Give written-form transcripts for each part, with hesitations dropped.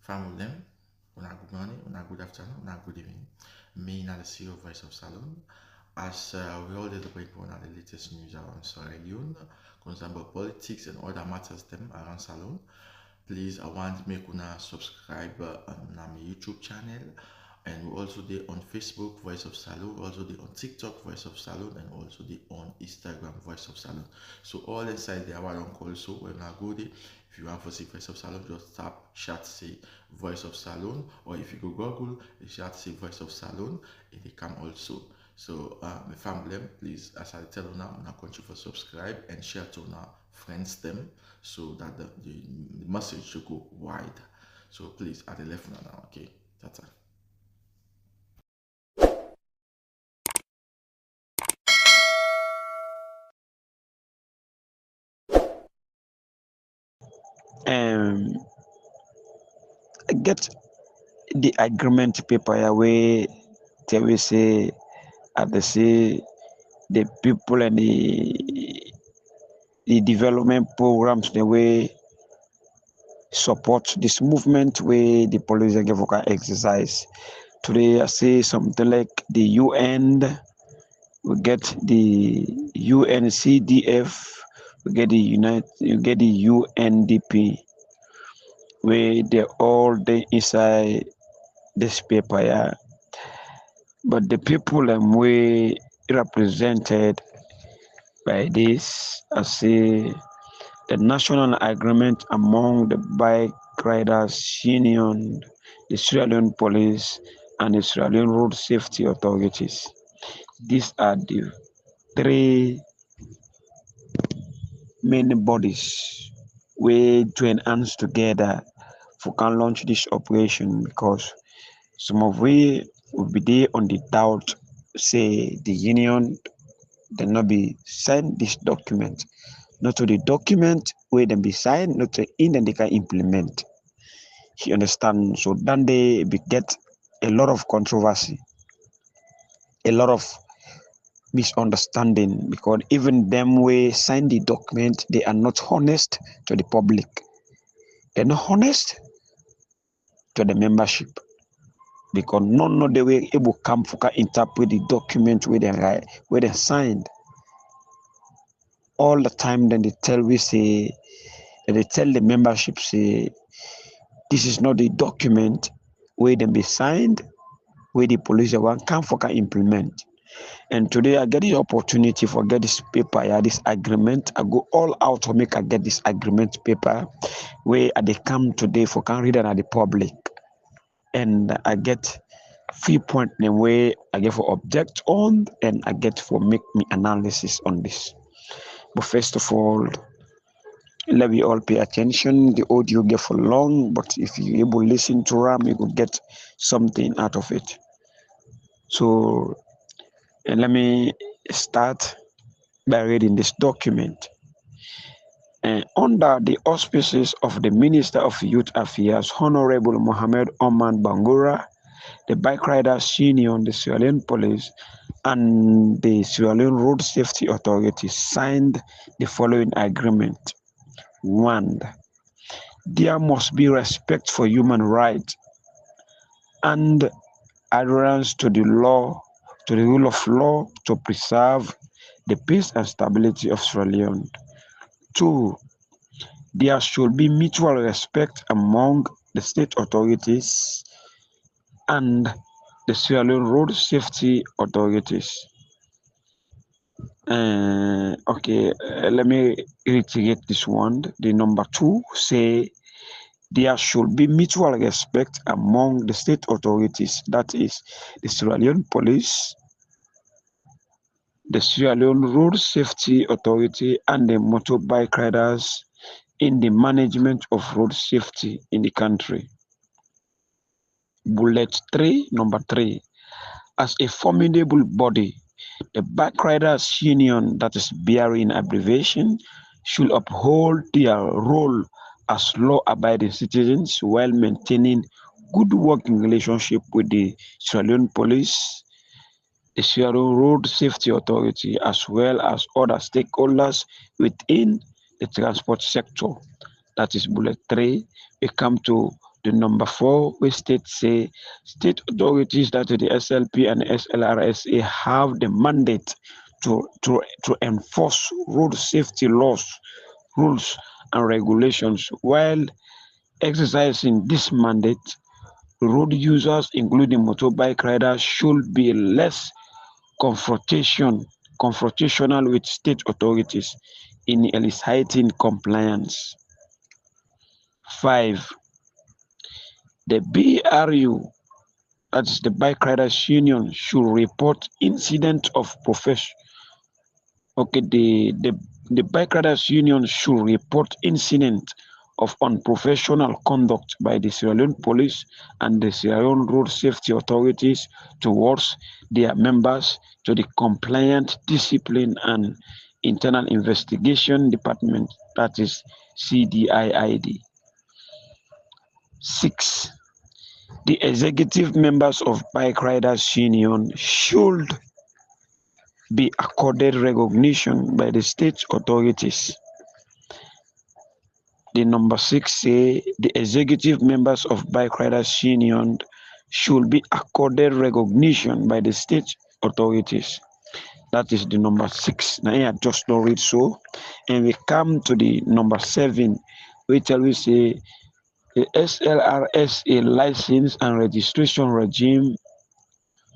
Family them, una good morning, una good afternoon, una good evening. Me, not the CEO of Voice of Salon. As we all did bring one of the latest news around Leone, concerning politics and other matters them around Salon. Please, I want to make una subscribe on my YouTube channel. And we also there on Facebook, Voice of Salon, also there on TikTok, Voice of Salon, and also there on Instagram, Voice of Salon. So all inside there, I don't call so when I go there. If you want to see Voice of Salon, just tap chat say Voice of Salon, or if you go Google, you chat say Voice of Salon, and they come also. So my family, please, as I tell you now, I'm not going to subscribe and share to now friends them so that the message should go wide. So please, at the left now, okay, that's it. um get the agreement paper where they will say at the say the people and the development programs the way support this movement where the police and can exercise. Today I say something like the UN, we get the UNCDF, we get the you get the UNDP, where they all they inside this paper, yeah. But the people we represented by this, I say the national agreement among the bike riders union, the Sierra Leone police, and the Sierra Leone road safety authorities. These are the three main bodies we join hands together for can launch this operation, because some of we will be there on the doubt say the union they not be sign this document, not to the document where them be signed, not to in and they can implement. You understand? So then they be get a lot of controversy, a lot of misunderstanding, because even them way sign the document, they are not honest to the public. They're not honest to the membership, because none of the way able come for interpret the document where they write, where they signed. All the time then they tell we say, they tell the membership say this is not the document where they be signed, where the police one come for can implement. And today I get the opportunity for get this paper, yeah, this agreement. I go all out to make I get this agreement paper where they come today for can read it at the public. And I get few point in way I get for object on, and I get for make me analysis on this. But first of all, let me all pay attention. The audio get for long, but if you able listen to RAM, you could get something out of it. So let me start by reading this document. Under the auspices of the Minister of Youth Affairs, Honorable Mohammed Oman Bangura, the Bike Riders Union, the Sierra Leone Police, and the Sierra Leone Road Safety Authority signed the following agreement. 1. There must be respect for human rights and adherence to the law, to the rule of law, to preserve the peace and stability of Sierra Leone. 2. There should be mutual respect among the state authorities and the Sierra Leone Road Safety Authorities. Let me reiterate this one. The number 2 say there should be mutual respect among the state authorities, that is the Sierra Leone Police, the Sierra Leone Road Safety Authority, and the motorbike riders in the management of road safety in the country. Bullet 3, number 3. As a formidable body, the Bike Riders Union, that is bearing abbreviation, should uphold their role as law-abiding citizens while maintaining good working relationship with the Sierra Leone Police, the Sierra Leone Road Safety Authority, as well as other stakeholders within the transport sector. That is bullet 3. We come to The number 4, where states say state authorities, that is the SLP and SLRSA, have the mandate to enforce road safety laws, rules, and regulations. While exercising this mandate, road users, including motorbike riders, should be less confrontational with state authorities in eliciting compliance. 5. The BRU, that's the Bike Riders Union, should report incident of profession. Okay, the Bike Riders Union should report incident of unprofessional conduct by the Sierra Leone police and the Sierra Leone road safety authorities towards their members to the Compliant Discipline and Internal Investigation Department, that is CDIID. 6. The executive members of Bike Riders Union should be accorded recognition by the state authorities. The number 6 say the executive members of Bike Riders Union should be accorded recognition by the state authorities. That is the number 6. Now I just don't read so. And we come to the number 7, which we say the SLRSA license and registration regime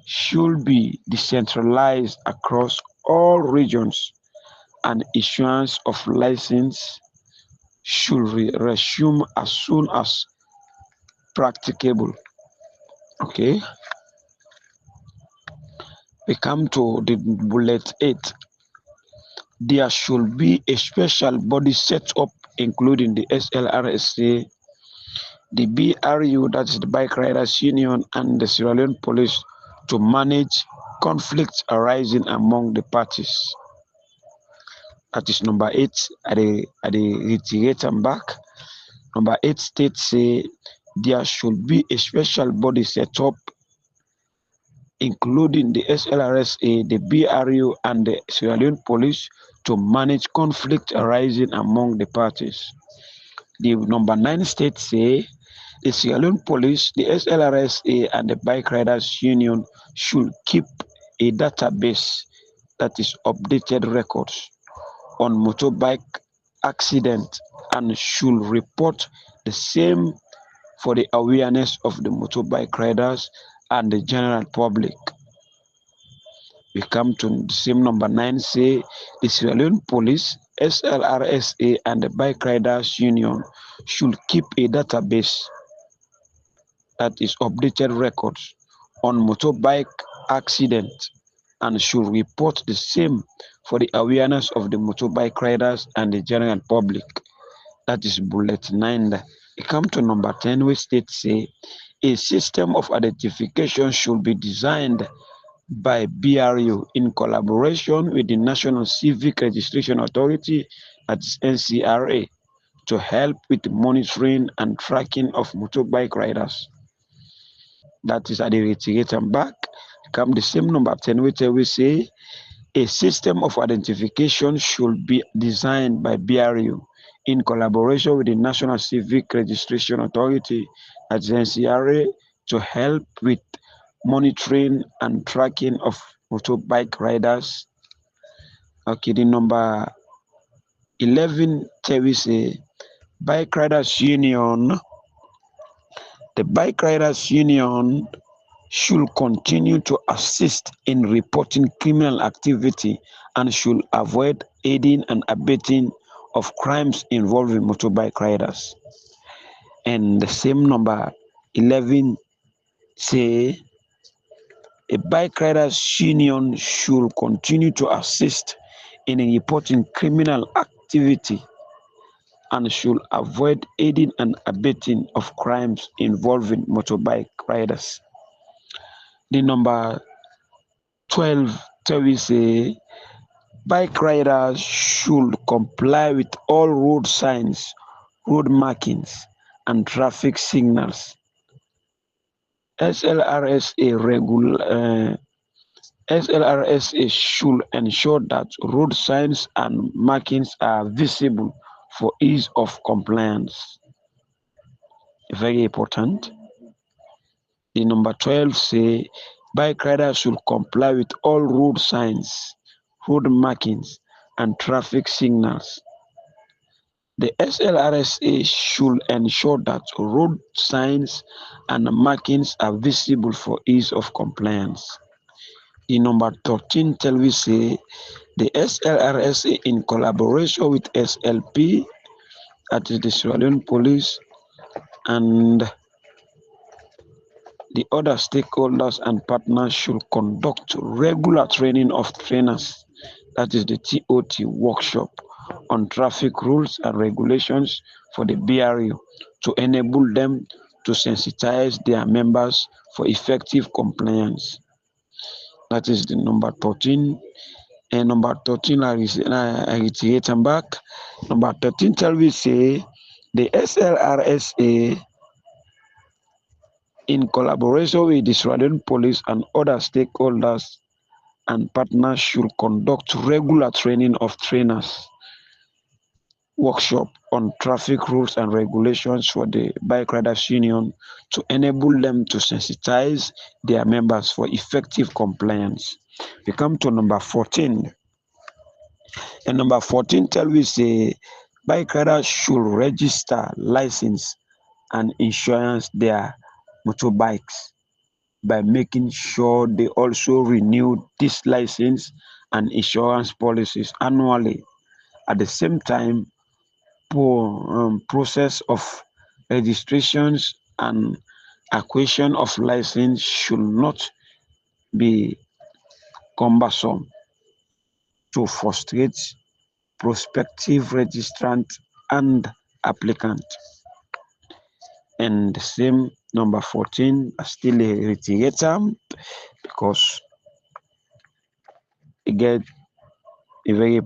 should be decentralized across all regions, and issuance of license should resume as soon as practicable. Okay, we come to the bullet 8. There should be a special body set up, including the SLRSA, the BRU, that's the Bike Riders Union, and the Sierra Leone Police to manage conflicts arising among the parties. That is number 8. I reiterate and back. Number 8 states say there should be a special body set up, including the SLRSA, the BRU, and the Sierra Leone Police to manage conflict arising among the parties. The number 9 states say the Sierra Leone Police, the SLRSA, and the Bike Riders Union should keep a database, that is updated records, on motorbike accident and should report the same for the awareness of the motorbike riders and the general public. We come to the same number 9 say the Sierra Leone Police, SLRSA, and the Bike Riders Union should keep a database, that is updated records, on motorbike accident and should report the same for the awareness of the motorbike riders and the general public. That is bullet 9. We come to number 10, which states say a system of identification should be designed by BRU in collaboration with the National Civic Registration Authority, that's NCRA, to help with monitoring and tracking of motorbike riders. That is at the reiterate and back. Come the same number 10, which we say a system of identification should be designed by BRU in collaboration with the National Civic Registration Authority, at NCRA, to help with monitoring and tracking of motorbike riders. Okay, the number 11 we say Bike Riders Union. The Bike Riders Union should continue to assist in reporting criminal activity and should avoid aiding and abetting of crimes involving motorbike riders. And the same number 11 say a Bike Riders Union should continue to assist in reporting criminal activity and should avoid aiding and abetting of crimes involving motorbike riders. The number 12 we say bike riders should comply with all road signs, road markings, and traffic signals. SLRSA should ensure that road signs and markings are visible for ease of compliance. very important. The number 12 say bike riders should comply with all road signs, road markings, and traffic signals. The SLRSA should ensure that road signs and markings are visible for ease of compliance. The number 13 tell we say the SLRSA in collaboration with SLP, that is the Sierra Leone Police, and the other stakeholders and partners should conduct regular training of trainers, that is the TOT workshop, on traffic rules and regulations for the BRU to enable them to sensitize their members for effective compliance. That is the number 13. And number 13, I reiterate and back. Number 13 tell we say the SLRSA in collaboration with the Sierra Police and other stakeholders and partners should conduct regular training of trainers workshop on traffic rules and regulations for the Bike Riders Union to enable them to sensitize their members for effective compliance. We come to number 14. And number 14 tell we say bike riders should register, license, and insurance their motorbikes by making sure they also renew this license and insurance policies annually. At the same time, process of registrations and acquisition of license should not be cumbersome to frustrate prospective registrant and applicant. And the same number 14, I still reiterate because it get very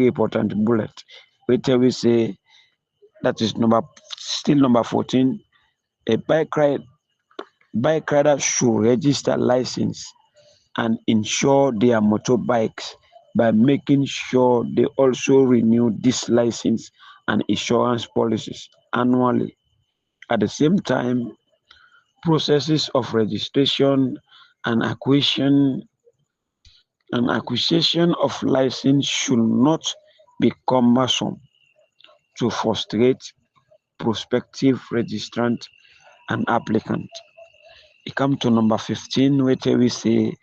important bullet. We tell we say that is number 14. A bike rider should register license and insure their motorbikes by making sure they also renew this license and insurance policies annually. At the same time, processes of registration and acquisition of license should not be cumbersome to frustrate prospective registrant and applicant. We come to number 15, where we say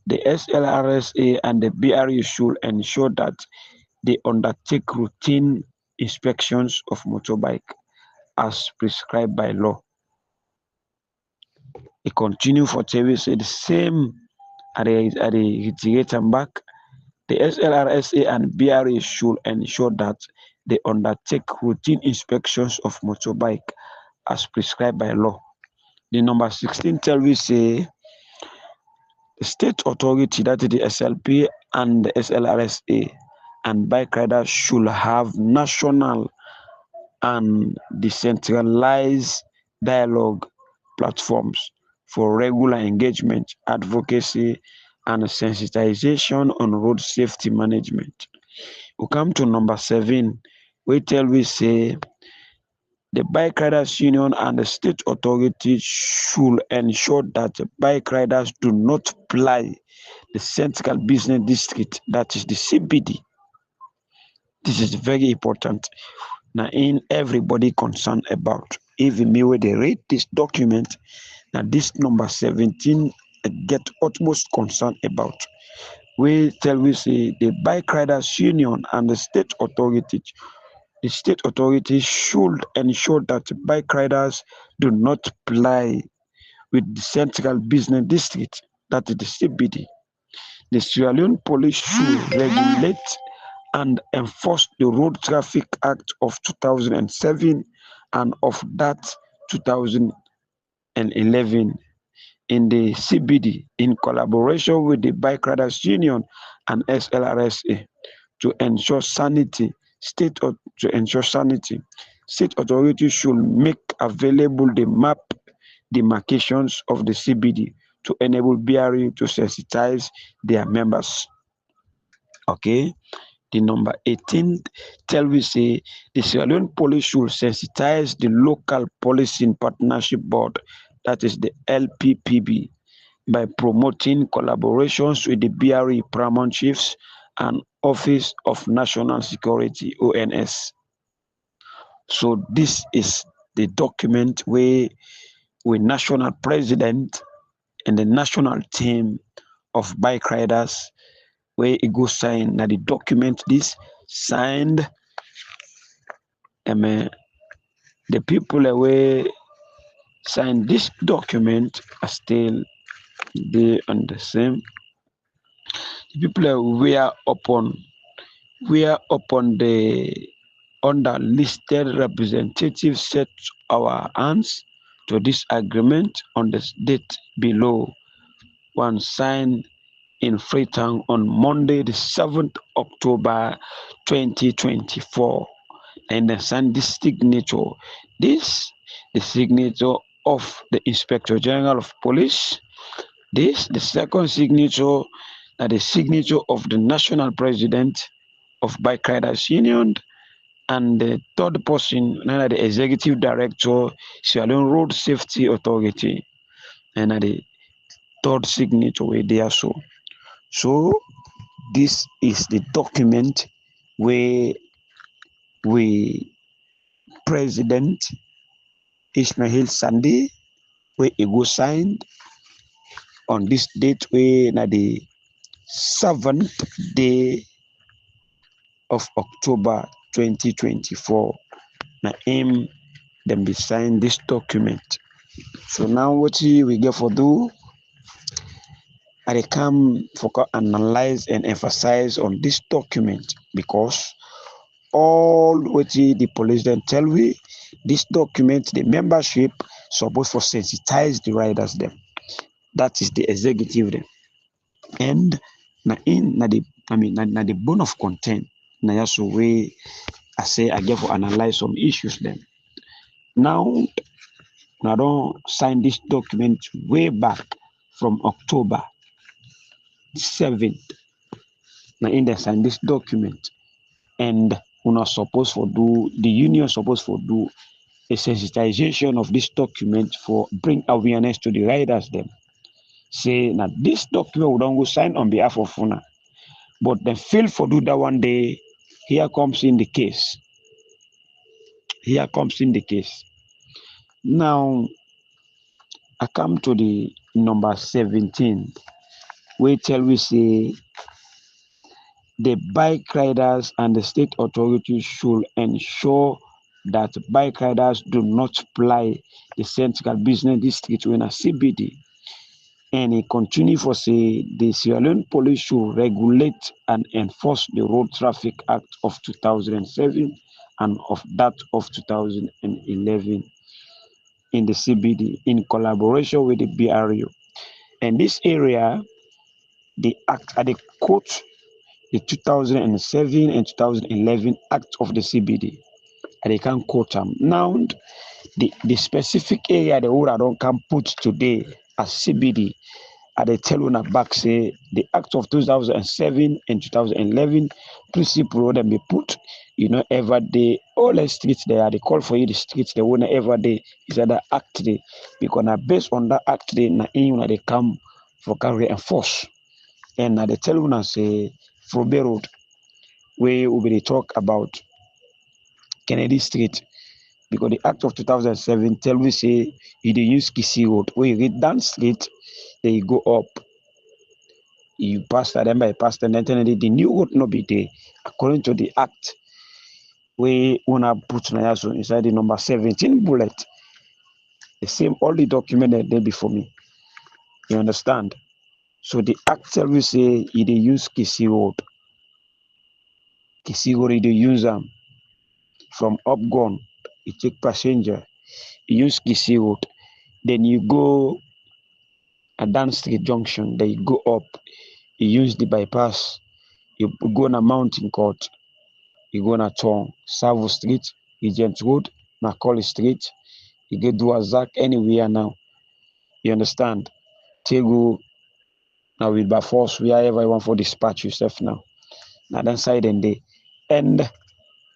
the SLRSA and the BRU should ensure that they undertake routine inspections of motorbike as prescribed by law. We continue for we say the same at the reiterate and back. The SLRSA and BRU should ensure that they undertake routine inspections of motorbike as prescribed by law. The number 16 tell we say the state authority, that is the SLP and the SLRSA, and bike riders should have national and decentralized dialogue platforms for regular engagement, advocacy, and sensitization on road safety management. We come to number 7, we say the Bike Riders Union and the state authorities should ensure that bike riders do not ply the central business district, that is the CBD. This is very important. Now, in everybody concerned about, even me when they read this document, now this number 17 get utmost concerned about. We say the Bike Riders Union and the state authorities should ensure that bike riders do not ply with the central business district, that is the CBD. The Sierra Leone police should regulate and enforce the Road Traffic Act of 2007 and of that 2011 in the CBD in collaboration with the Bike Riders Union and SLRSA to ensure sanity. State authorities should make available the map demarcations of the CBD to enable BRU to sensitize their members. Okay. The number 18 tell we say the Sierra Leone police should sensitize the local policing partnership board, that is the LPPB, by promoting collaborations with the BRE paramount chiefs and Office of National Security ONS. So this is the document where we national president and the national team of bike riders where it go sign. Now the document this signed, the people where sign this document are still they on the same. The people were upon the under listed representatives set our hands to this agreement on the date below. One signed in Freetown on Monday, the 7th October 2024. And then sign this signature. This, the signature of the Inspector General of Police. This, the second signature, the signature of the National President of Bike Riders Union, and the third person, the Executive Director, Sierra Leone Road Safety Authority, and the third signature where they are so. So this is the document where we President Ismail Sande where he go signed on this date where na the 7th day of October 2024. Na him them be sign this document. So now what we get for do, I come for analyze and emphasize on this document because all what the police then tell we, this document, the membership supposed for sensitize the riders them. That is the executive them. And na the bone of content. Na yaso way I say I get for analyze some issues then. Now I don't sign this document way back from October 7th. Now in there sign this document, and we are supposed for do the union supposed for do a sensitization of this document for bring awareness to the riders them. Say now this document we don't go sign on behalf of FUNA, but then fail for do that one day. Here comes in the case. Here comes in the case. Now I come to the number 17, where tell we say the bike riders and the state authorities should ensure that bike riders do not ply the central business district in a CBD. And he continue for say the Sierra Leone police should regulate and enforce the Road Traffic Act of 2007 and of that of 2011 in the CBD in collaboration with the BRU. And this area, the act at the quote the 2007 and 2011 Act of the CBD. And they can quote them. Now, the specific area the order don't come put today as CBD, and they tell you back say the Act of 2007 and 2011 principle them be put, every day, all the streets there, they call for you the streets, they want every day is that act day, because now based on that act day, they come for carry enforce. And they tell you say, Frobe Road, where we will talk about Kennedy Street, because the Act of 2007 tell we say you use Kisi Road. Where you read down street, then you go up. You pass that, then by pass the the new road no be there. According to the Act, we wanna put Nayaso inside the number 17 bullet. The same all the document that there before me. You understand? So the Act tell we say you use Kisi Road. Kisi Road you use them. From Upgon, you take passenger, you use Kisi Road, then you go at Dan Street Junction, then you go up, you use the bypass, you go on a mountain court, you go on a town, Savo Street, Regent Road, Macaulay Street, you get Duazak anywhere now. You understand? Tego now with by force, wherever you want for dispatch yourself now. na then side and day. And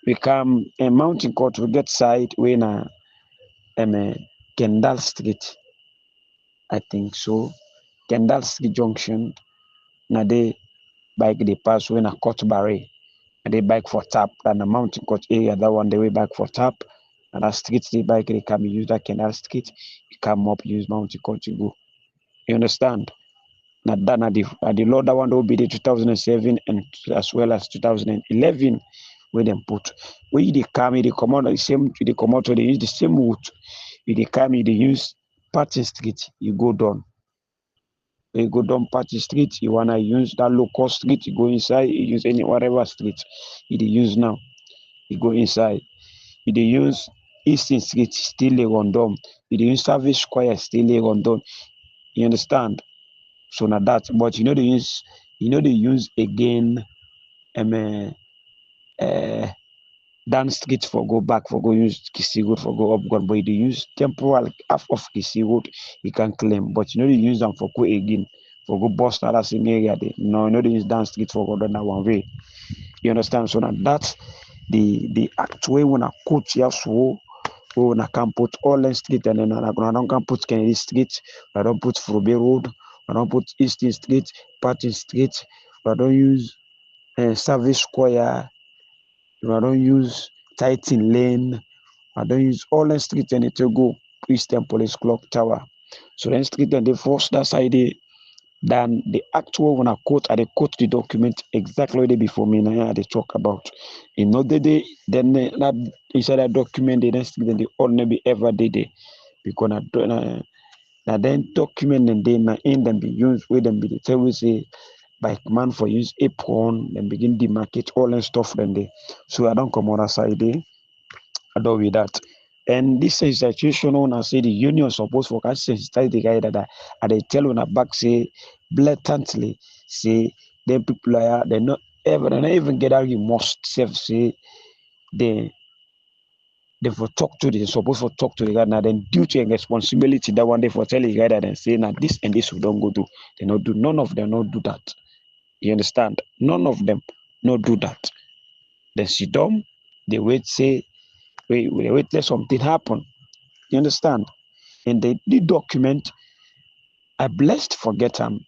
we come a mountain court to get side we na Kendall Street, I think so. Kendall Street Junction, na they bike they pass when a court barre. And they bike for tap, and the mountain court area, that one they way back for tap. And that street they bike they come use that Kendall Street, you come up use mountain court to go. You understand? Now that the law that one will be the 2007 and as well as 2011 where them put. Where they come, they come out the same, they come out, they use the same route. If they come, they use Party Street, you go down. You go down Party Street, you wanna use that local street, you go inside, you use any whatever street you use now. You go inside. You use Eastern Street, still a random. You use Service Square, still a random. You understand? So now that, but they use again uh, down street for go back for go use Kisi Road for go up God, but you use temporal half of Kisi Road you can claim, but they use them for go again for go bust that same area there. No, they use down street for go down that one way. You understand? So now that's the act way when I quote here so when I can put all street and then I don't can put Kennedy Street, I don't put Frobe Road, I don't put Eastern Street, Party Street, I don't use Service Square, I don't use Titan Lane, I don't use all the street and it will go Eastern Police Clock Tower. So then street and the first that side then the actual when I quote the document exactly what they before me now they talk about. In other day, then that inside that document they then they all never ever did it because now then document and they na in them be used with them be the tell we say by command for use apron then begin demarcate all and stuff then they. So I don't come on that side there. I don't with that. And this sensitization when I say the union supposed for can sensitize the guy that they tell on a back say blatantly say them people are they not even get out you must self say they they for talk to the supposed for talk to the guy now then duty and responsibility that one day for tell the guy that and say now this and this we don't go do. They not do none of them not do that. You understand? None of them not do that. Then sit down, they wait say wait let something happen. You understand? And the document I blessed forget them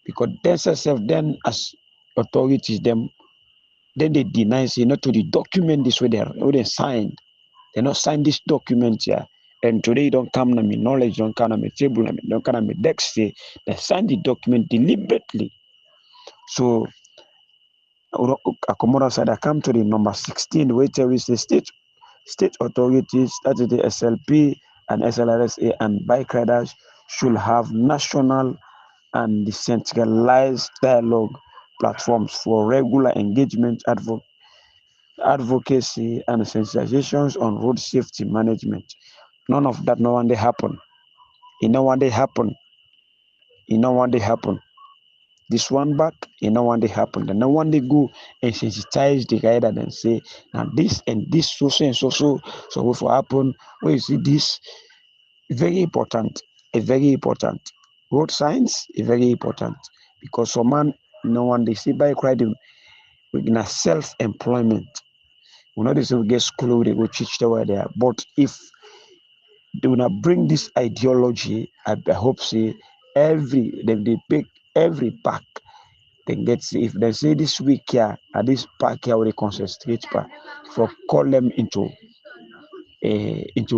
because themselves then as authorities them then they deny say not to the document this way they signed. They not sign this document here. And today don't come to me knowledge, don't come to me table, don't come to me desk say they signed the document deliberately. So Akomoda said I come to the number 16 where there is the state authorities, that is the SLP and SLRSA and bike riders should have national and decentralized dialogue platforms for regular engagement, advocacy, and sensitizations on road safety management. None of that no one day happen. It no one day happen. It no one day happen. This one back, it no one day happen. Then no one day go and sensitize the rider and say, now this and this so what will happen when you see this. Very important. It's very important. Road signs is very important because some man no one they see bike riding with self-employment. We know this will get school they go teach the way there. But if they will not bring this ideology, I hope say they pick every park they get see if they say this week here at this park here where they concentrate for call them into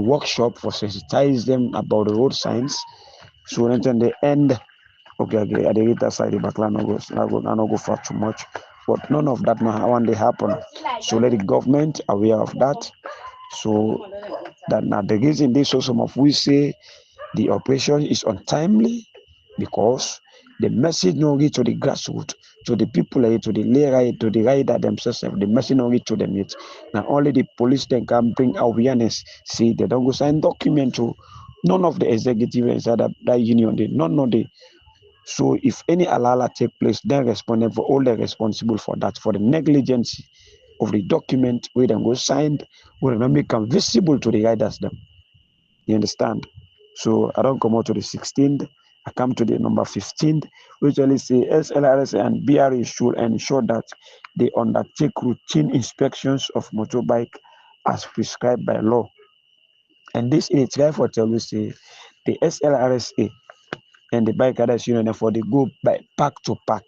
workshop for sensitize them about the road signs. So then the end, okay, at the later side, the backline no go far too much. But none of that now one day happen. So let the government aware of that. So that now the reason this so some of we say the operation is untimely because the message no reach to the grassroots, to the people, to the layer, to the rider themselves. The message no reach to them yet. Now only the police then can bring awareness. See, they don't go sign document to none of the executive inside that union. None of the. So if any alala take place, then respondent for all the responsible for that, for the negligence of the document where then go signed, will not become visible to the riders them. You understand? So I don't come out to the 16th I come to the number 15, which only say SLRS and BRA should ensure that they undertake routine inspections of motorbike as prescribed by law. And this is therefore tell we say the SLRSA and the bike riders union for they go by pack to pack.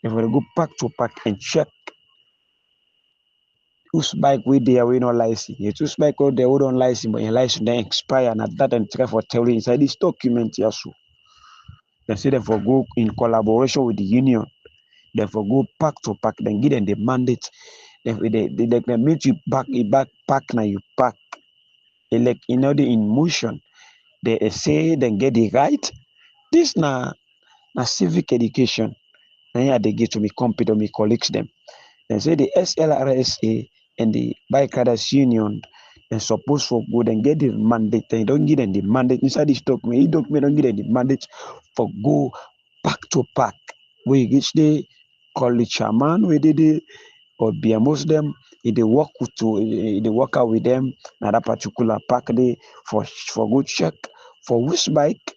If they go pack to pack and check whose bike we there we no license. Yet whose bike we there we don't license, but your license then expire and at that and try for tell you inside this document here so. They say they for go in collaboration with the union. They for go pack to pack, then give them the mandate. They meet you back pack now you pack. Like in order in motion. They say then get the right. This na civic education. And here they give to me compete or me colleagues them. They say the SLRSA and the Bike Riders Union they're supposed for go and get the mandate. They don't give them the mandate inside this document. This document don't give them the mandate for go pack to pack. We reach the college chairman, we did it, or be most them. They work they work out with them at that particular pack day for good check for which bike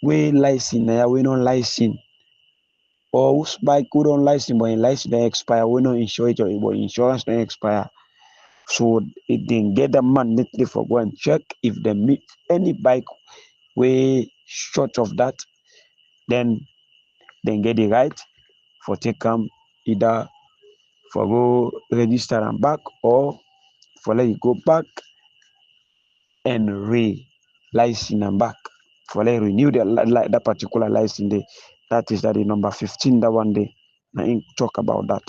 we license we don't license or whose bike we don't license but in license don't expire we don't insure it or but insurance don't expire. So it didn't get the mandate for go and check if they meet any bike way short of that, then get the right for take come either for go register and back or for let you go back and license and back for let renew that particular license day. That is that the number 15 that one day. I talk about that.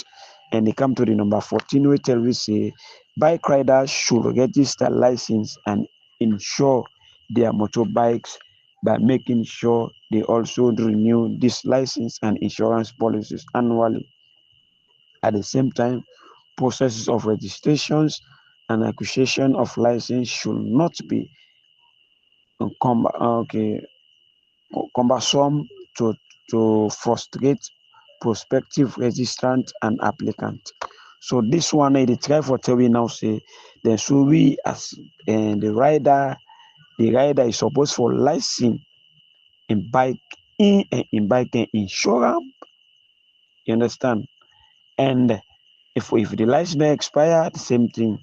And they come to the number 14 we tell we say bike riders should register license and insure their motorbikes by making sure they also renew this license and insurance policies annually. At the same time, processes of registrations and acquisition of license should not be cumbersome to frustrate prospective registrant and applicant. So this one they try for tell we now say then so we as the rider is supposed for license in bike in bike insurance. You understand? And if the license don't expire, the same thing.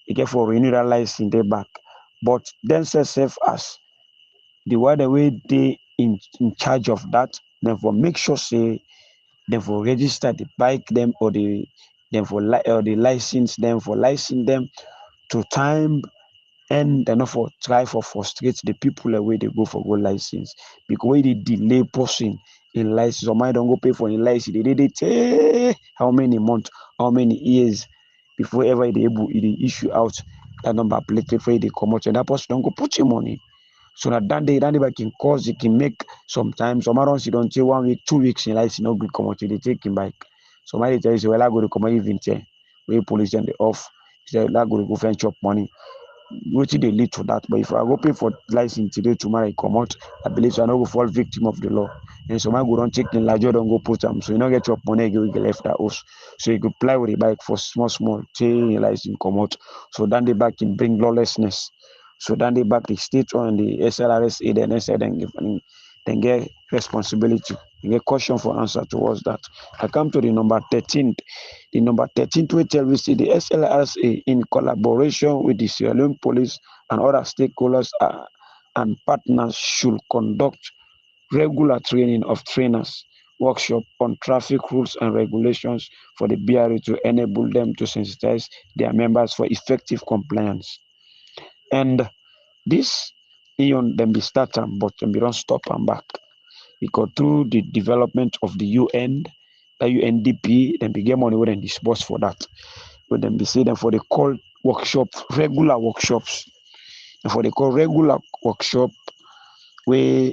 You get for renew that license they back. But then self as the way they in charge of that, then for make sure say then for register the bike them or the then for or the license them for license them to time and then for try for frustrate the people away they go for go license because when they delay person in license or might don't go pay for in license they take how many months how many years before ever they able they issue out that number plate for they come out and that person don't go put your money. So that day can cause it can make sometimes some around you don't take 1 week, 2 weeks in life, no good come out, they take him back. So my tell you, well, I go to come even there. We police them they off. Say, I go to go find chop money. Wetin dey lead to that, but if I go pay for license today tomorrow I come out, I believe so I no go fall victim of the law. And so my go don take the larger don go put am, so you no get your money again you get left that house. So you go apply with the bike for small till your license come out. So then the back can bring lawlessness. So then the back the state on the SLRSA then said then get responsibility, you get caution for answer towards that. I come to the number 13. The number 13 we tell we see the SLRSA in collaboration with the Sierra Leone police and other stakeholders and partners should conduct regular training of trainers, workshop on traffic rules and regulations for the BRA to enable them to sensitize their members for effective compliance. And this them be start am, but them be don't stop and back. Because through the development of the UN, the UNDP, then be get money when they disburse for that. But then be say them for the call workshop, regular workshops. And for the call regular workshop, where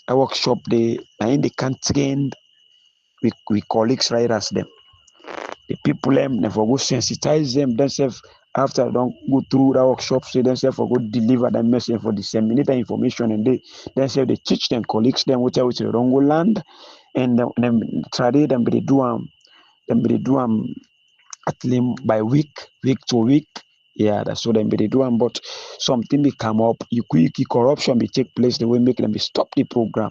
a workshop they in the can train we colleagues riders them. The people them for go sensitize them themselves after don't go through that workshop, so themselves for go deliver that message for disseminate that information and they themselves they teach them colleagues them which they don't go land and them try them they do them at least by week to week Yeah, that's what them be they do. But something be come up, you quick corruption be take place, the way make them be stop the program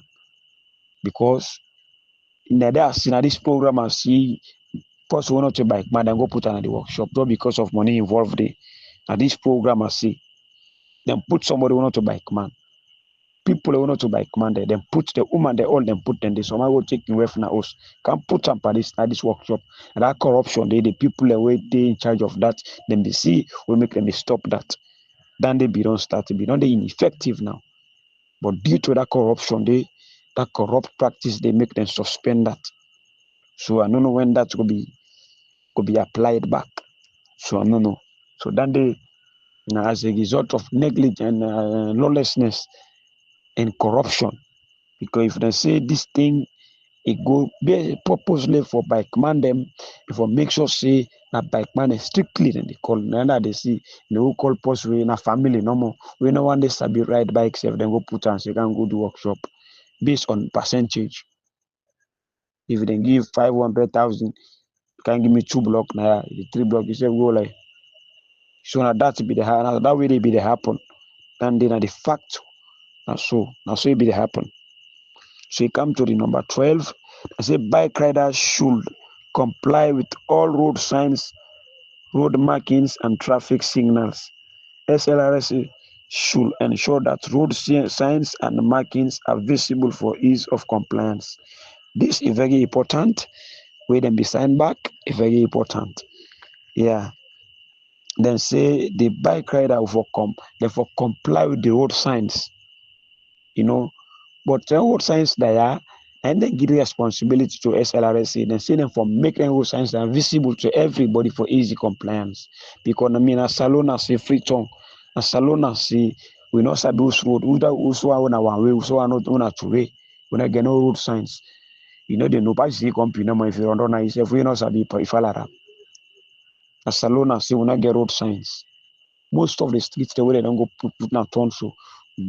because in this program I see person want to bike man then go put on the workshop, not because of money involved there. Now this program I see, then put somebody want to bike man. People want to bike man there, then put the woman they all then put them there. So I will take away from us. Can put some at this workshop. And that corruption, the people away they in charge of that, then they see will make them stop that. Then they be don't start to be don't they ineffective now. But due to that corruption, that corrupt practice, they make them suspend that. So I don't know when that could be applied back. So I don't know. So then they, as a result of negligence and lawlessness and corruption, because if they say this thing, it go be purposely for bike man them, if I make sure say that bike man is strictly then they call now they see they will call post we in a family no more. We no one they sabi ride bikes if they go put on so you can go do workshop based on percentage. If they give 500,000, you can give me 2 block now, the 3 block you say go like so now that be the now that way they be the happen. And then the fact now so it be the happen. So you come to the number 12. I say bike riders should comply with all road signs, road markings, and traffic signals. SLRS should ensure that road signs and markings are visible for ease of compliance. This is very important. Where them be signed back is very important. Yeah. Then say the bike rider will therefore comply with the road signs. You know, but road signs they are and then give the responsibility to SLRSA, then see them for making road signs that are visible to everybody for easy compliance. Because I mean, as Salona say free tongue, as Salona say we not sabi which road, who also on our way, who are not on our way, we not get no road signs. You know, they know by see company number if you run on yourself, we not sabi if all as Salona say we not get road signs. Most of the streets the way they don't go put na turn so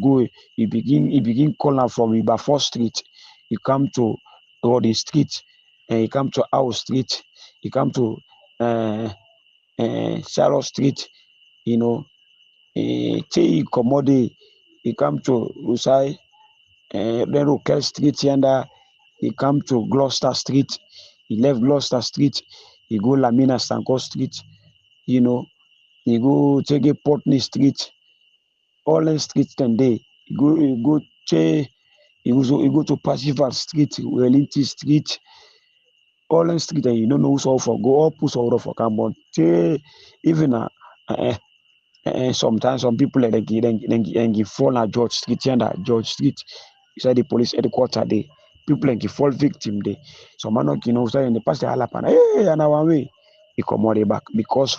go you begin calling from Ibafor Street, you come to Roddy Street, and you come to House Street, you come to Charlotte Street, you know, Chei Komode, you come to Usai, then Rokel Street yonder, you come to Gloucester Street, you left Gloucester Street, you go Lamina Sanko Street, you know, you go take a Portney Street, all them streets then day. You go che you go to Pacific Street, Wellington Street, all them street and you don't know who's all for go up who's all for come on. Che even uh, sometimes some people like they fall at George Street and George Street inside the police headquarters there. People like fall victim there. Some man not say in the past they halapan. Hey, and our way. He come all the back because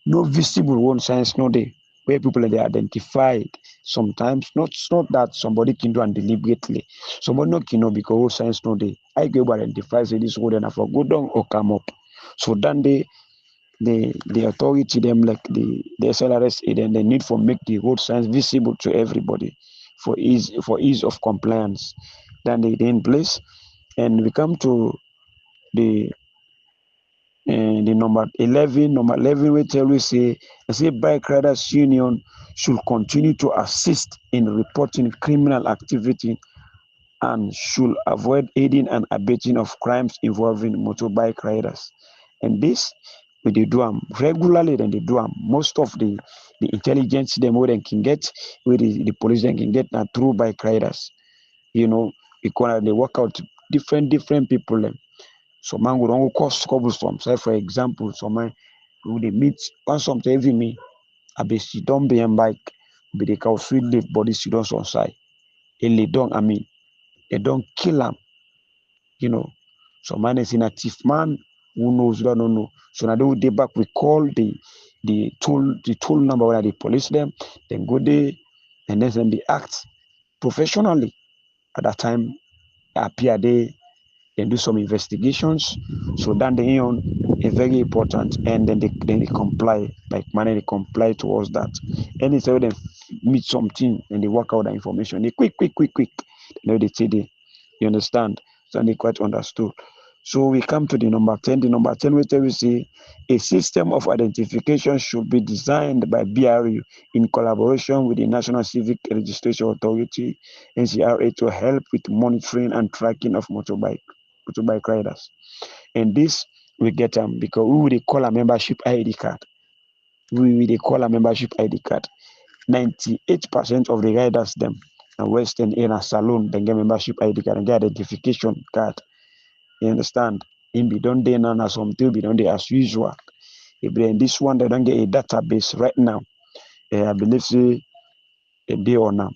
no visible one signs no day where people are identified. Sometimes not that somebody can do and deliberately. Somebody not can know because all signs no day. I go identify say this road and for go down or come up. So then the authority them like the SLRS then they need for make the road signs visible to everybody for ease of compliance. Then they in place and we come to the the number 11 will tell we say bike riders union should continue to assist in reporting criminal activity and should avoid aiding and abetting of crimes involving motorbike riders. And this we they do them regularly, then they do them. Most of the intelligence them where they can get, where the police then can get now through bike riders. You know, because they work out different people them. Some man would only cause troublesome. Say for example, some man would they meet one something every me. I be sit down behind bike, be they can feel the body sit down on side. And they don't, I mean, they don't kill them, you know. Some man is in a thief man who knows, don't know. So now they would they back, we call the tool number where they police them, then go there, and then they act professionally. At that time, appear there then do some investigations. So then the union is very important, and then they comply, like money they comply towards that. Anytime they meet something and they work out the information, they quick. You know they say they you understand. So they quite understood. So we come to the number 10. The number 10 we say a system of identification should be designed by BRU in collaboration with the National Civic Registration Authority (NCRA) to help with monitoring and tracking of motorbike riders. And this we get them because we will call a membership ID card. We will call a membership ID card. 98% of the riders them and Western in a salon then get membership ID card and get identification card. You understand? In be done there now as something be done there as usual. If they in this one they don't get a database right now. I believe say a day on now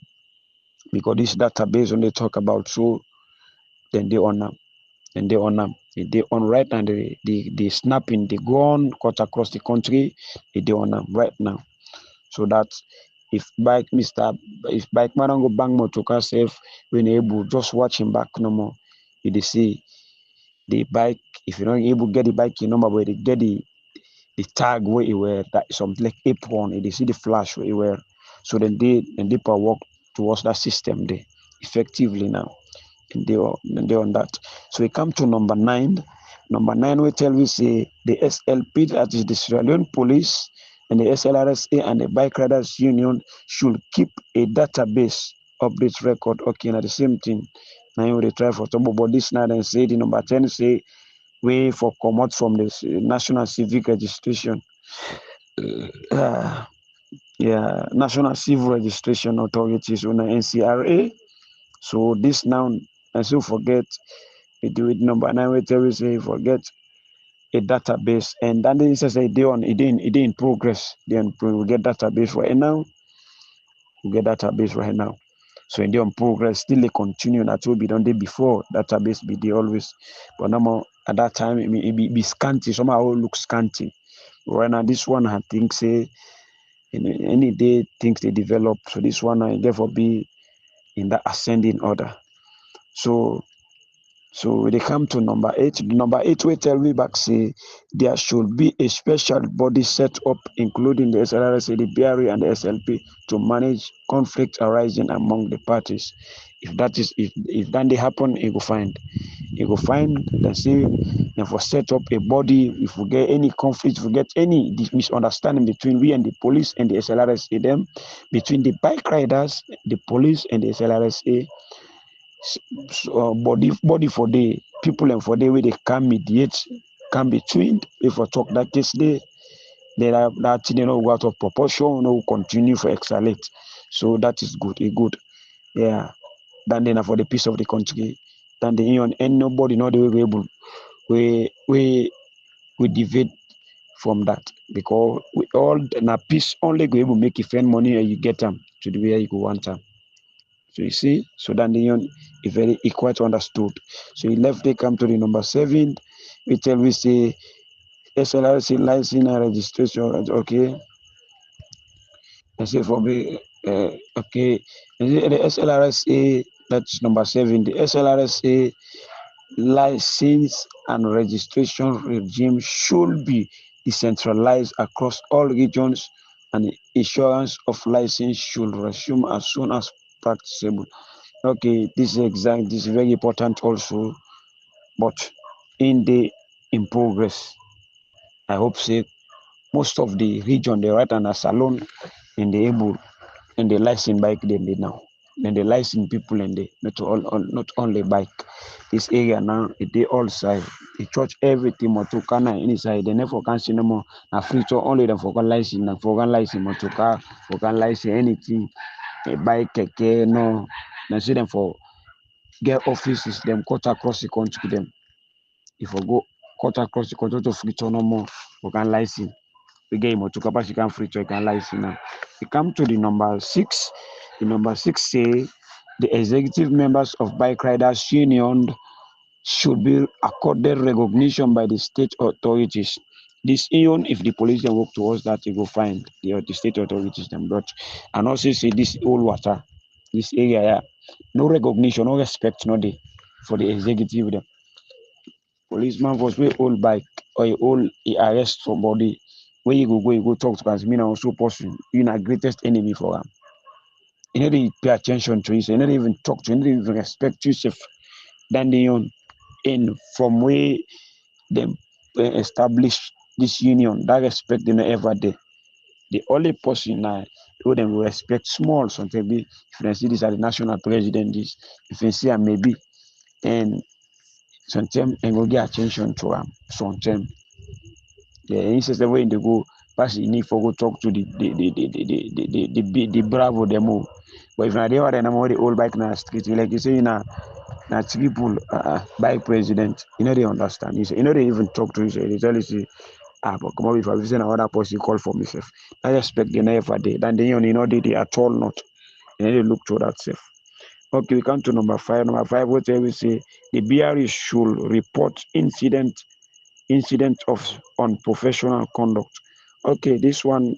because this database when they talk about so then they on now and they on now. They on right now they snapping they go on cut across the country they on now right now. So that if bike man don't go bang motor car safe when able just watch him back no more. You see the bike if you don't able get the bike your number where they get the tag where you wear that is something like apron and they see the flash where you wear. So then they per work towards that system there effectively now. And they on that. So we come to number 9. Number 9 we tell we say the SLP, that is the Sierra Leone Police, and the SLRSA and the Bike Riders Union should keep a database update record. Okay, now the same thing. Now we try for trouble, but this now then say the number 10 say way for come out from the National Civic Registration. Uh, yeah, National Civil Registration Authorities on the NCRA. So this now, and so forget it do it number 9 we tell you say forget a database and then they say they on it in progress. Then we get database right now. We get database right now. So in the on progress, still they continue that will be done day before database be there always. But now at that time it be scanty, somehow look scanty. Right now this one I think say in any day things they develop. So this one I therefore be in that ascending order. So they come to number 8. Number 8 we tell me back say there should be a special body set up including the SLRSA, the BRE and the SLP to manage conflict arising among the parties. If that is if that they happen, you go find then say and for set up a body if we get any conflict, if we get any misunderstanding between we and the police and the SLRSA them, between the bike riders, the police and the SLRSA body for the people and for the way they can mediate, can be trained. If I talk that case they are that thing go out of proportion, continue for escalate. So that is good, good. Yeah. Then for the peace of the country, then the union and nobody know the way we able we deviate from that because we all na peace only go able make you spend money and you get them to the way you go want them. So you see, so then the union is very equal to understood. So he left they come to the number 7. We tell we say SLRC license and registration. Okay. I say for me, okay. The SLRSA, that's number 7. The SLRSA license and registration regime should be decentralized across all regions and issuance of license should resume as soon as practicable. Okay, this is very important also, but in progress. I hope say most of the region they right and as alone in the able and the license bike they now. And the license people and they not only bike. This area now they all side. The church everything motor inside they never can see no more. Now free to only them for license and for license motor car, for license anything, a bike, keke, no. Now see them for get offices them cut across the country them. If we go cut across the country to free to no more, we can license. We get him to capacity can free to can license now. We come to the number 6. The number 6 say the executive members of Bike Riders Union should be accorded recognition by the state authorities. This even if the police can work towards that, they go find the state authorities them. But and also say this old water, this area, yeah, no recognition, no respect, no day for the executive them. Policeman was way old bike or he arrest somebody. Where you go talk to us, me now so person, you know greatest enemy for him. You know they pay attention to you, so you don't even talk to you, you don't even respect yourself. Then they own. And from where them establish this union, that respect they not ever there. The only person now who them will respect small something be if they see this as the national president this, if they see am maybe and sometimes and go get attention to am sometimes. The instance when they go pass the need for go talk to the bravo them all. But if not they are then I'm already old bike na street like you say now na people bike president you know they understand you say you know they even talk to you say they tell you say but come on if I visit another person call for myself. I expect they never day. Then they you know they at all not. And then they look to that self. Okay, we come to number five. Number five, what we say the BRE should report incident of unprofessional conduct. Okay, this one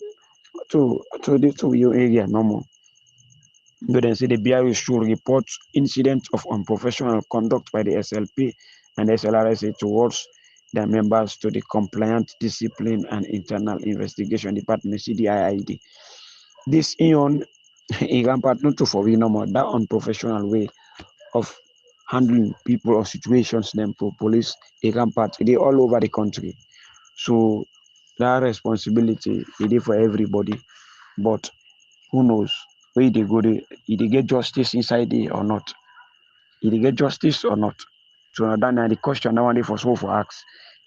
to this to your area no more. But then say the BRE should report incidents of unprofessional conduct by the SLP and SLRSA towards their members to the Compliant Discipline and Internal Investigation Department CDIID. This ion rampant not to for we no more that unprofessional way of handling people or situations them for police a rampant they all over the country. So that responsibility it is for everybody. But who knows where they go they get justice inside there or not. They get justice or not. So now that the question now one day for so for ask.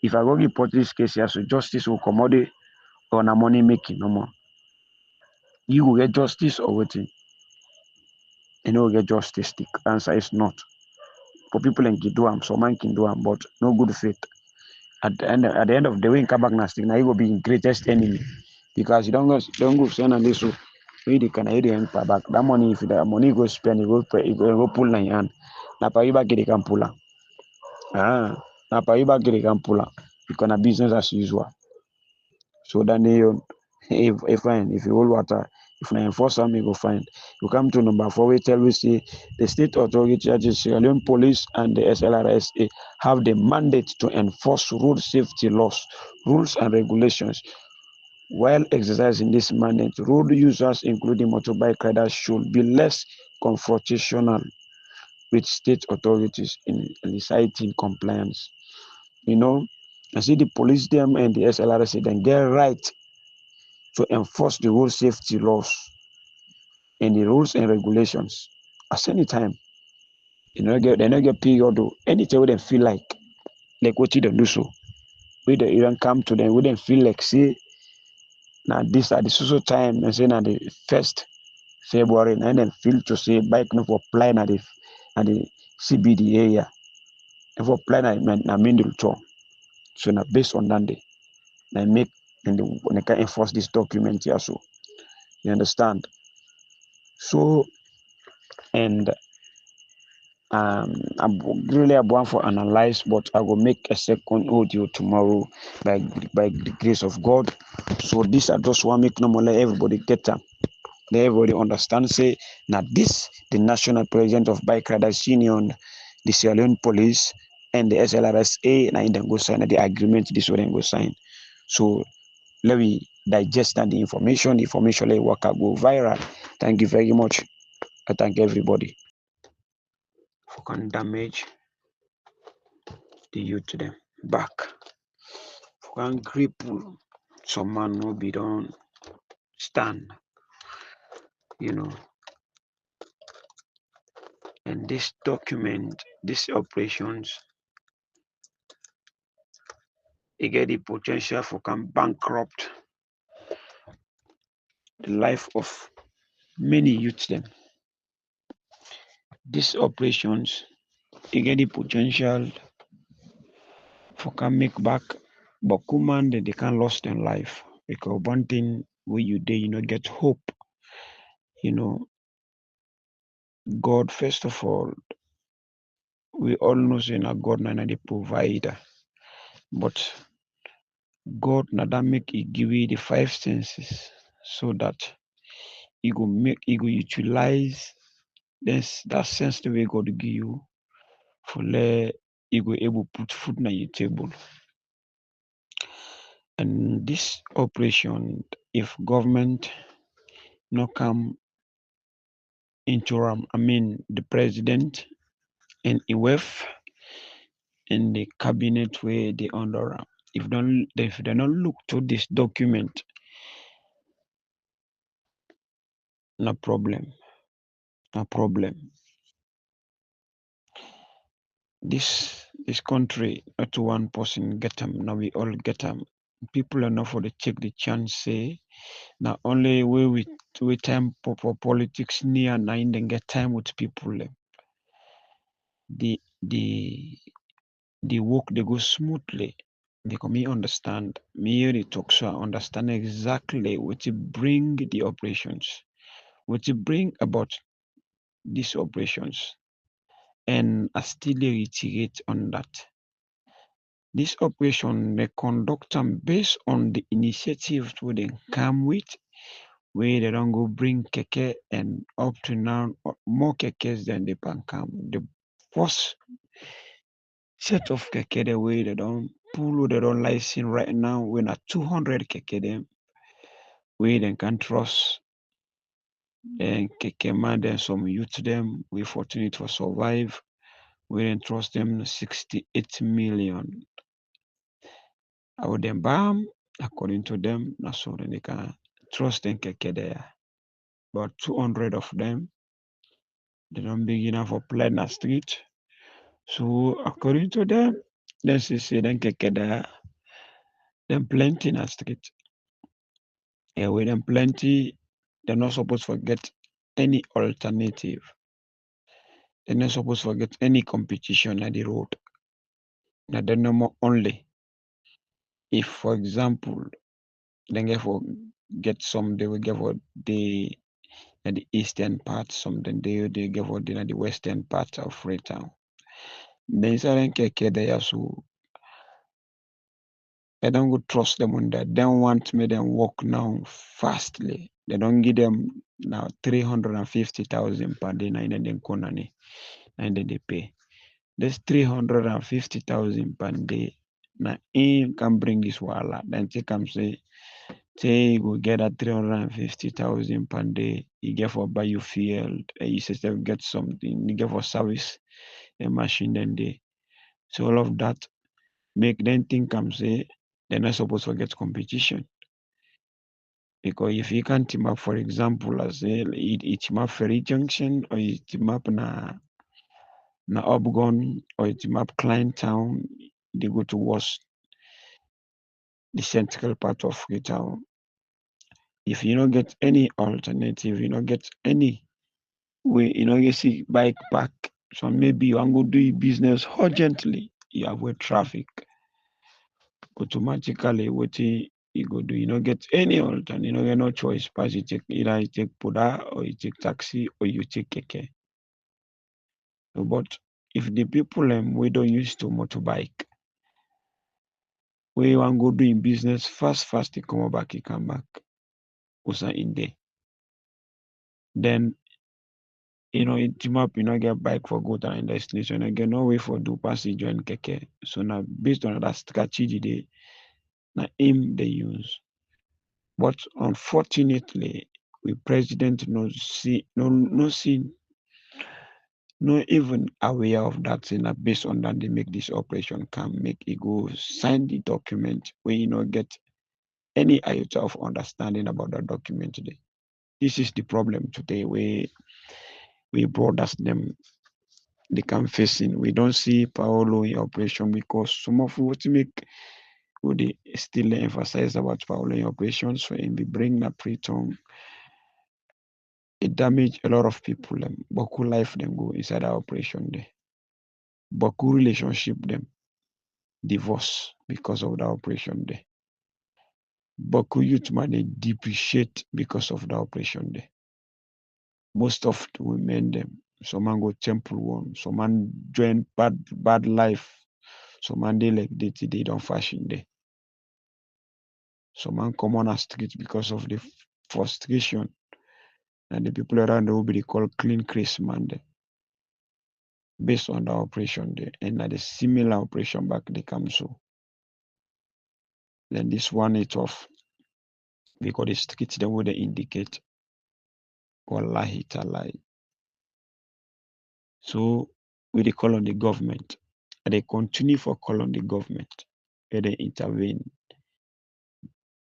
If I go report this case here, so justice will come out or na money making no more. You will get justice or waiting. You know get justice. The answer is not. For people can do them, some man can do them, but no good faith. At the end of the way in Kabak Nastic, now you will be greatest enemy. Because you don't go send and this so we the can area and back. That money if the money go spend you go pull na hand. Na pa you back get can pull. Na pa you back get can pull. You can business as usual. So then if fine, if you hold water, if you enforce them, you go find. You come to number four, we tell we say the state authority, Sierra Leone police and the SLRSA have the mandate to enforce road safety laws, rules and regulations. While exercising this mandate, road users, including motorbike riders, should be less confrontational with state authorities in eliciting compliance. You know, I see the police them and the SLRSA then get right to enforce the road safety laws and the rules and regulations at any time. They don't get period or anytime they feel like what you don't do so. We don't come to them, we don't feel like say now this at the social time and say now the first February and then feel to say bike no for apply at the CBD area and for apply na middle tour. So now based on that day, they make and they can enforce this document here so you understand. So and I'm really a one for analyze, but I will make a second audio tomorrow by the grace of God. So this I just want to make normal let everybody get them. Let everybody understand say now this the national president of Bike Riders Union, the Sierra Leone police and the SLRSA and then go sign the agreement this way then go sign. So let me digest and the information let work go viral. Thank you very much. I thank everybody for can damage the youth to them back. For can cripple some man no be don't stand, you know. And this document, these operations, it get the potential for can bankrupt the life of many youths them. These operations, it get the potential for can make back, but command they can lost their life because one thing where you there, you know, get hope. You know, God first of all, we all know say na God na the provider, but God na that make it give you the five senses so that you go utilize this that sense the way God give you for let you go able put food on your table. And this operation, if government no come into I mean the president and IWF in the cabinet where they under. If they don't look to this document, no problem. No problem. This country, not one person get them. Now we all get them. People are not for the take the chance say. Now only way we time for politics near nine then get time with people. The the the work they go smoothly. Because me understand, me hear the talk so I understand exactly what to bring the operations, what to bring about these operations. And I still reiterate on that. This operation they conduct them based on the initiatives where they come with, where they don't go bring keke and up to now more kekes than they can come. The first set of keke the way they don't pull they don't license right now when at 200 keke them where they can trust and keke man then some youth them we fortunate for survive. We then trust them 68 million. I would then bam according to them, not so then they can trust them keke there. About 200 of them, they don't big enough for plan street. So according to them, then say then keke there, then plenty in a street. Yeah, with them plenty, they're not supposed to forget any alternative. They're not supposed to forget any competition at the road. Now they're no more only. If for example, they get some, they will get for the at the eastern part, some then they get for the western part of Freetown. Then inside keke they also I don't go trust them on that. They don't want me them work now fastly. They don't give them now 350,000 per day and then konani and then they pay. This 350,000 per day. Now him can bring this wala. Then he come say you go get that 350,000 per day. You get for buy you fuel. You say get something. You get for service a machine then they. So all of that make them think say they're not supposed to get competition. Because if you can team up, for example, as it team up Ferry Junction or it team up na Upgon or it team up Klein Town, they go towards the central part of the town. If you don't get any alternative, you don't get any way, you know, you see bike park. So maybe you want to do your business urgently, you avoid traffic. Automatically, what you go do, you don't get any alternative, you don't get no choice. Pass you take either you take Puda or you take taxi or you take Keke. But if the people we don't use to motorbike, we want go doing business fast, they come back, you come back. Also in there. Then you know it team up, you know, get bike for go to destination. Again, no way for do passenger and keke. So now based on that strategy they now aim they use. But unfortunately, we president no even aware of that thing. Based on that, they make this operation come make it go sign the document where you know get any iota of understanding about the document today. This is the problem today where we brothers them they come facing. We don't see Paolo in operation because some of what make would they still emphasize about Paolo in operations for him we bring that pre-tongue. It damage a lot of people. Boku life them go inside our operation there. Boku relationship them divorce because of the operation there. Boku youth man they depreciate because of the operation there. Most of the women them, some man go temple one, some man join bad life, some man they like they don't fashion there. Some man come on a street because of the frustration and the people around the will be called clean Chris man there. Based on the operation there and the similar operation back they come so. Then this one it off because the street them would indicate wallahi talai. So we call on the government they continue for call on the government, they intervene.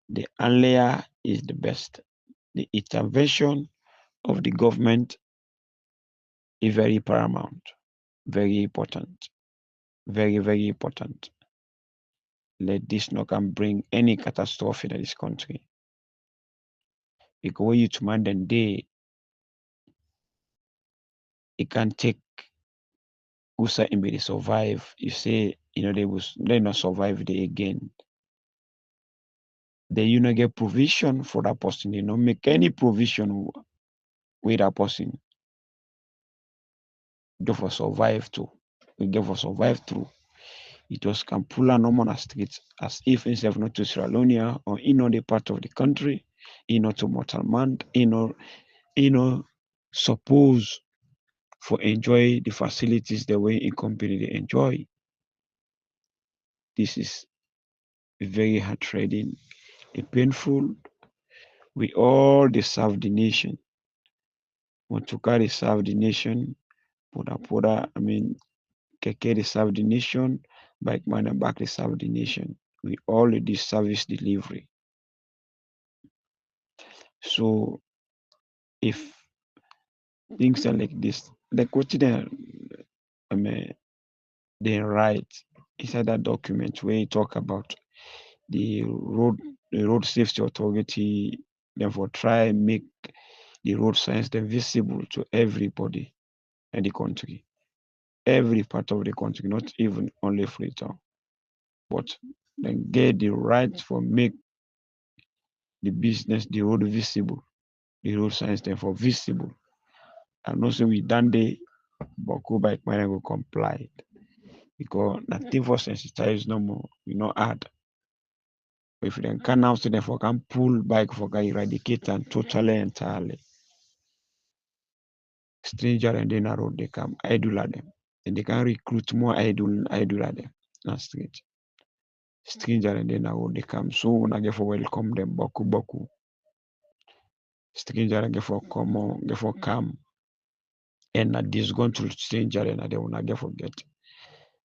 The earlier is the best. The intervention of the government is very paramount, very important, very, very important. Let this not can bring any catastrophe in this country. Because when you demand and day, it can take USA and they survive. You say, they not survive they again. They not get provision for that person. They not make any provision with that person. They for survive too. We get for survive through. It just can pull a normal on streets as if instead not to Slra Leone or in other part of the country, to Mortalmand, suppose for enjoy the facilities the way in company they enjoy. This is very hard trading, painful. We all deserve the nation. Want to carry serve the nation, Keke they serve the nation, bike man and back they serve the nation. We all do service delivery. So if things are like this, like what they write inside that document where you talk about the road safety authority, therefore try and make the road signs then visible to everybody in the country, every part of the country, not even only Freetown, but then get the right for make the business, the road visible, the road signs therefore visible. And also we done the Boko bike man will comply because nothing for sensitize no more, we not add. If they can now say therefore can pull bike for can eradicate and totally entirely. Stranger and then a road they come idle at them. And they can recruit more idle at them. Not street. Stranger and then a road they come. So when I get for welcome them boku. Stranger and get for come on, get for come. And this going to stranger and they will not get forget.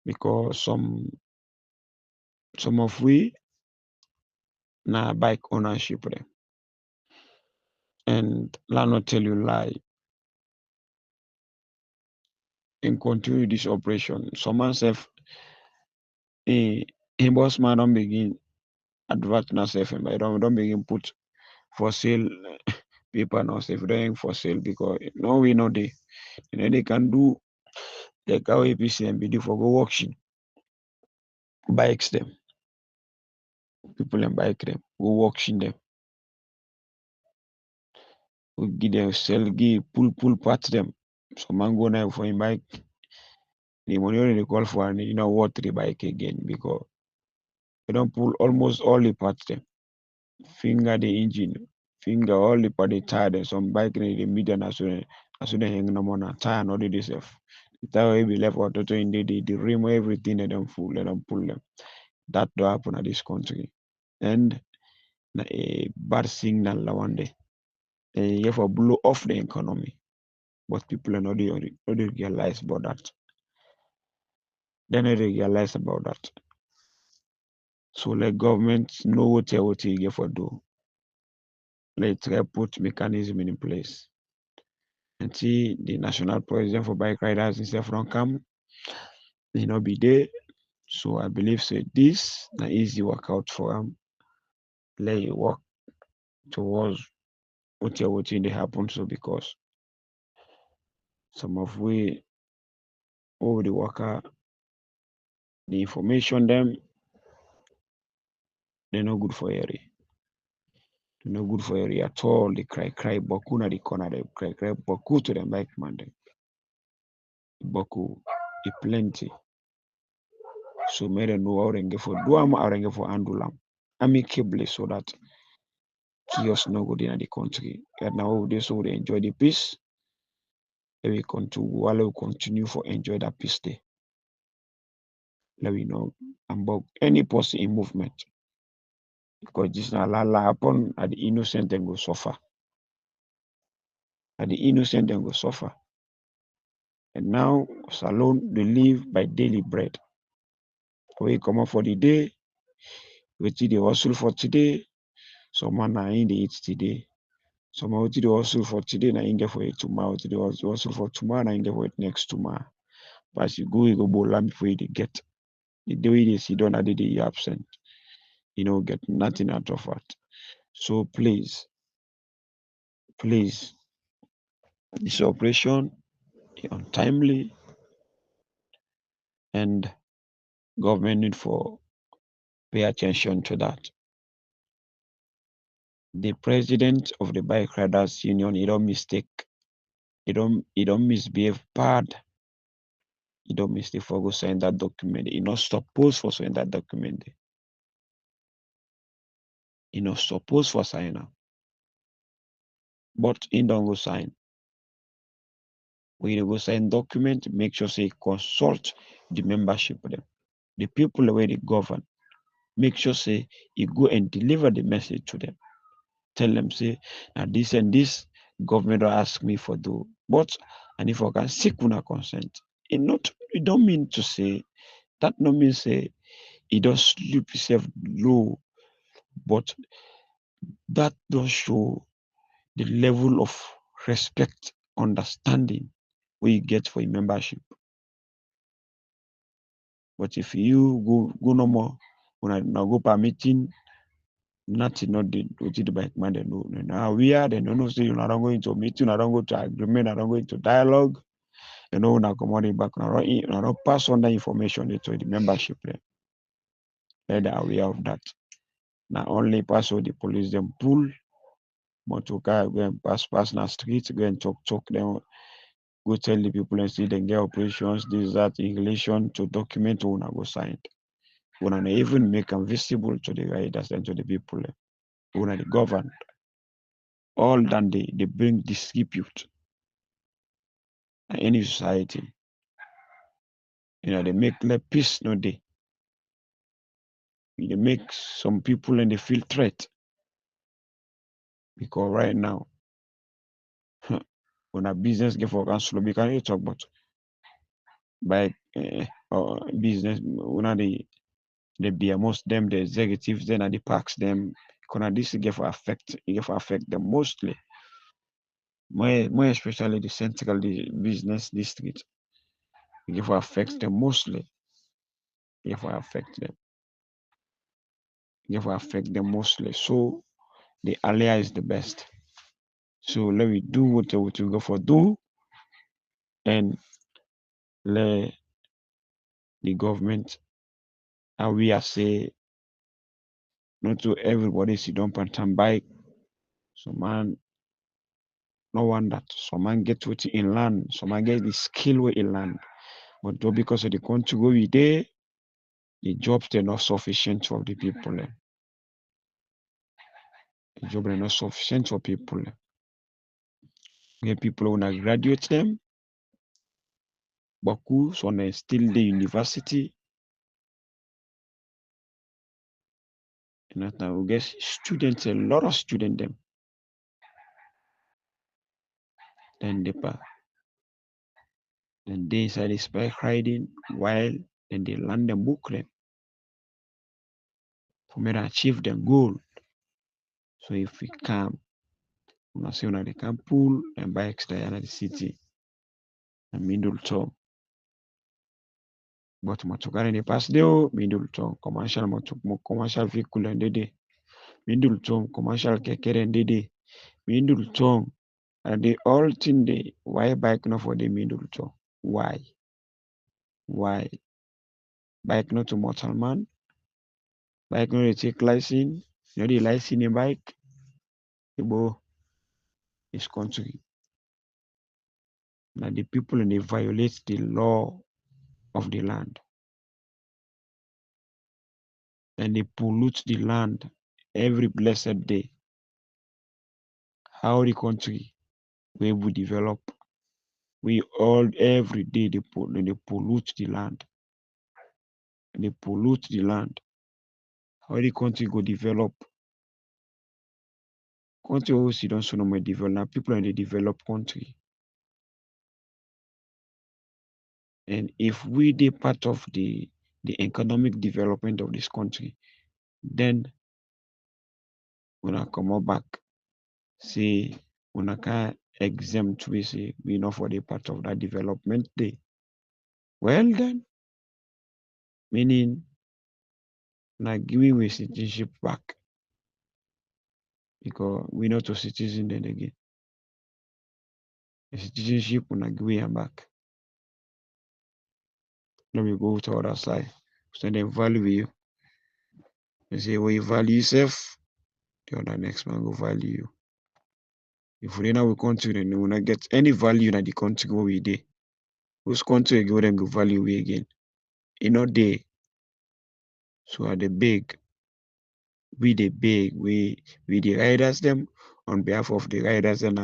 Because some of we na bike ownership them. And let not tell you lie. And continue this operation. Someone self boss man don't begin advert na self and don't begin put for sale paper now self don't for sale because no we know they can do like how APC and BD for go auction bikes them. People and bike them, go auction them. We give them sell, give pull parts them. So man go now for him bike. The money only they call for and what the bike again because they don't pull almost all the parts them. Finger the engine, finger all the part the tire them. Some bike in the middle as soon hang no more tire not the self. The tire will be left out in the rim everything they don't full, they don't pull them. That do happen at this country. And a bad signal one day. You have to blow off the economy. But people are not realize about that. They not realize about that. So let government know what you get for do. Let try put mechanism in place. And see the national president for bike riders instead from come, they not be there. So I believe so this an easy workout for them. Let you work towards what they happen so because some of we over the worker the information them they're not good for area. They're not good for area at all. They cry boku na the corner they cry boku to them bike man them. Boku it plenty. So may they know how they get for do am how they get for handle them amicably so that chaos no go in the country. And now they so they enjoy the peace. They will continue for enjoy that peace day. Let we know about any possible movement. Because this na la happen at the innocent and go suffer. At the innocent and go suffer. And now Salone they live by daily bread. We come up for the day, wetin dey hustle for today, some man na him dey eat today. Some wetin dey hustle for today na him get for it tomorrow. Wetin dey hustle for tomorrow na him get for it next tomorrow. But as you go bola before you dey get. The day wey you dey sidon na day you absent. You no get nothing out of it. So please, this operation is untimely and government need for pay attention to that. The president of the Bike Riders Union, he don't mistake. He don't misbehave bad. He don't mistake for go sign that document. He not supposed for sign that document. He not supposed for sign am. But he don't go sign. When you go sign document, make sure say consult the membership of them. The people where they govern. Make sure say you go and deliver the message to them. Tell them say, now this and this government will ask me for do. But and if I can seek una consent, it don't mean to say that no mean say it does sleep yourself low, but that does show the level of respect, understanding we get for a membership. But if you go no more, when I now go per meeting, nothing not the bike man they know. Now we are they don't know say you're not going to meeting, I don't go to agreement, I don't go into dialogue. You know, now come on back now, don't pass on that information to the membership. Let them aware of that. Now only pass all the police them pull motor go and pass na street, go and talk them, go tell the people and see them get operations, this, that, in relation to document when I go sign. When I even make them visible to the riders and to the people. When I govern. All that they bring dispute in any society. You know, they make like peace no day. They make some people and they feel threat. Because right now, when a business get for council, we can talk about by business when they be amongst them, the executives, then at the parks them, this get for affect them mostly. More especially the central business district. It get for affect them mostly. It get for affect them. It get for affect them mostly. So the earlier is the best. So let me do what we go for do and let the government and we are say not to everybody sit down and bike. Some man no one that some man get what in land, some man get the skill where in land. But though because of the country where we there, the jobs they're not sufficient for the people. The job are not sufficient for people. We have people who want graduate them, Baku, so they still the university. And that now we get students, a lot of students them. Then they inside the bike riding while then they land them book them for me to achieve their goal. So if we come, we say they can pull and bikes there in the city and middle town. But motocar in the past day, middle town, commercial vehicle and they middle town, commercial keke and they middle town. And they all think they why bike not for the middle town? Why? Why? Bike not to mortal man? Bike not to take license? You know the license in bike? This country. Now the people and they violate the law of the land. And they pollute the land every blessed day. How the country will develop? We all every day they pollute the land. And they pollute the land. How the country go develop? Country always don't so no more develop. Now people in the developed country. And if we the part of the the economic development of this country, then una comot back say una can exempt we say we no for the part of that development day. Well then, meaning na giving we citizenship back because we not a citizen then again. The citizenship una give am back. Then we go to other side. So then value you. They say when you value yourself, the other next man go value you. If we now we country, then we will not get any value in the country where we dey. Whose country go them go value we again? E no dey. So at the beg, we the beg, we the riders them on behalf of the riders and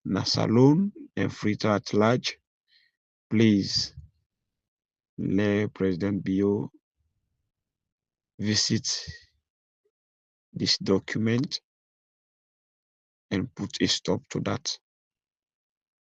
na saloon and free at large. Please let President Bio visit this document and put a stop to that.